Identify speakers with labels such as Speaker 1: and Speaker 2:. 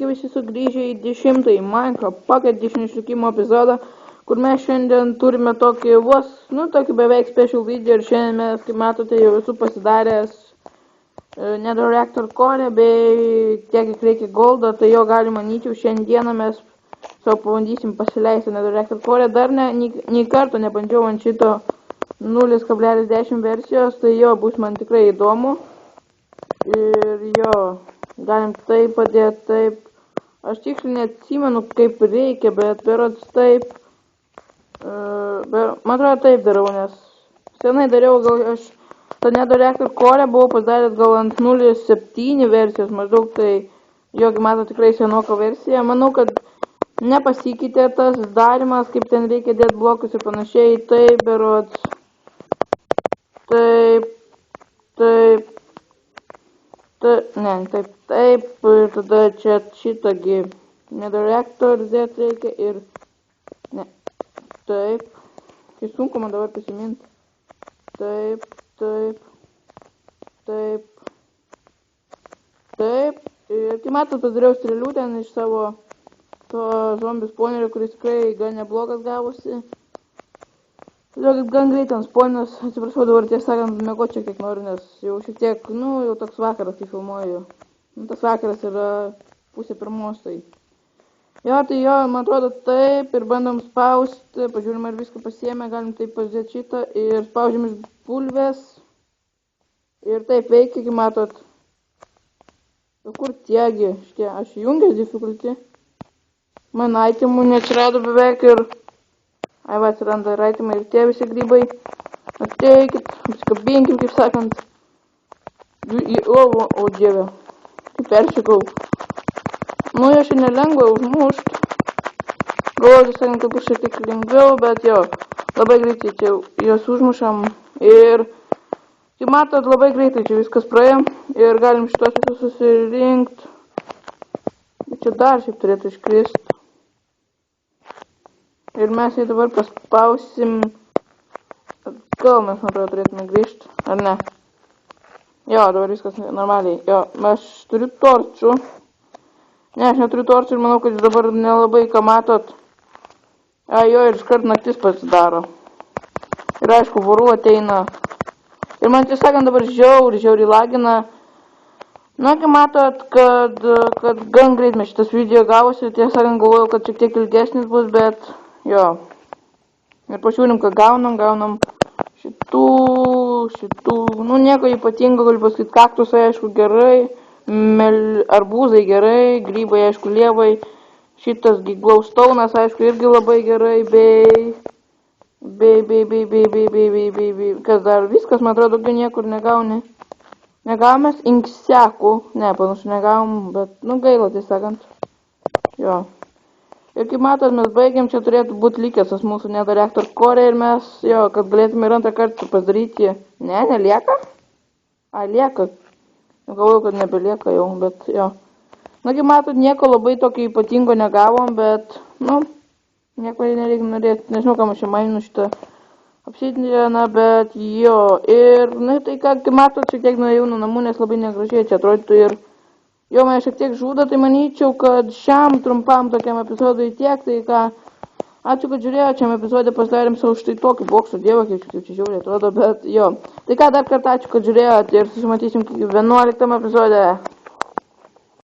Speaker 1: sveiki visi sugrįžę į 10-ąjį Minecraft Pocket Edition išlikimo epizodą, kur mes šiandien turime tokį tokį beveik special video ir šiandien mes, kaip matote, jau esu pasidaręs Nether Reactor core bei tiek, kiek reikia goldo, tai jo galima manyčiau šiandieną mes savo pabandysim pasileisti Nether Reactor core, dar nei karto nebandžiau ant šito 0.10 versijos, tai jo bus man tikrai įdomu ir jo. Galim taip padėti, taip. Aš tiksliai neatsimenu, kaip reikia, bet berods taip. Man atrodo taip darau, nes senai dariau, gal aš tą Nether Reactor core buvau padaręs gal ant 0.7 versijos, maždaug tai, jogi mato tikrai senoka versija. Manau, kad nepasikeitė tas darimas, kaip ten reikia dėti blokus ir panašiai. Taip, berods. Taip. Taip, ir tada čia šitągi Nether Reactor dėt reikia ir taip, kai sunku man dabar prisiminti. Taip, ir kai matot, padariau strėlių ten iš savo to zombių spawnerio, kuris tikrai gan neblogas gavosi. Todėl gan greit ant spawneris, atsiprašau dabar tiesą sakant, miegočiau kiek noriu, nes jau šiek tiek, jau toks vakaras, kai filmuoju. Tas vakaras yra 2:30, tai. Tai jo, man atrodo taip, ir bandom spausti, pažiūrim ar viską pasiėmė, galim taip pažiūrėti šitą, ir spaudžiam iš bulvės. Ir taip veikia, kaip matot. Kur tiegi, šitie, aš įjungęs difficulty. Man itemų neatsirado beveik ir... atsiranda ir itemai ir tie visi grybai. Ateikit, apsikabinkim, kaip sakant. O dieve. Kaip peršikau. Jo šiandien nelengva užmušt. Galvoju, sakant, kad bus šiek tiek lengviau, bet jo. Labai greitai čia juos užmušam. Ir, kaip matot, labai greitai čia viskas praėjo. Ir galim šitos visus susirinkti. Čia dar šiaip turėtų iškrist. Ir mes jį dabar paspausim. Gal mes, man atrodo, turėtume grįžti, ar ne? Jo, dabar viskas normaliai. Jo, aš turiu torčių. Ne, aš neturiu torčių ir manau, kad dabar nelabai ką matot. Jo, ir iškart naktis pasidaro. Ir aišku, vorų ateina. Ir man tiesą sakant dabar žiauriai lagina. Kai matot, kad gan greit mes šitas video gavosi. Tiesą sakant, galvojau, kad šiek tiek ilgesnis bus, bet jo. Ir pažiūrim, ką gaunam šitų, nieko ypatingo, galiu pasakyti, kaktusai aišku gerai, arbūzai gerai, grybai aišku lievai, šitas glowstone'as aišku irgi labai gerai, bei, kas dar, viskas, man atrodo, daugiau niekur negauni. Negavomės inksekų, ne, panašu negavom, bet, gaila, tiesąkant, jo. Ir kaip matot, mes baigiam, čia turėtų būti likęs tas mūsų Nether Reactor core ir mes, kad galėtume ir antrą kartą pasidaryti. Ne, nelieka? Lieka. Galvoju, kad nebelieka jau, bet jo. Kaip matot, nieko labai tokio ypatingo negavom, bet, nieko nereikia norėti. Nežinau, kam aš čia mainu šitą obsidianą, bet jo. Ir, tai ką, kaip matot, šiek tiek nuėjau nuo namų, nes labai negražiai čia atrodytų ir jo, mane šiek tiek žudo, tai manyčiau, kad šiam trumpam tokiam epizodui tiek, tai ką, ačiū, kad žiūrėjote, šiam epizodė pasidarėm savo štai tokį bokštą, dievą, kaip čia žiauriai atrodo, bet jo. Tai ką, dar kartą ačiū, kad žiūrėjote ir susimatysim 11 epizode.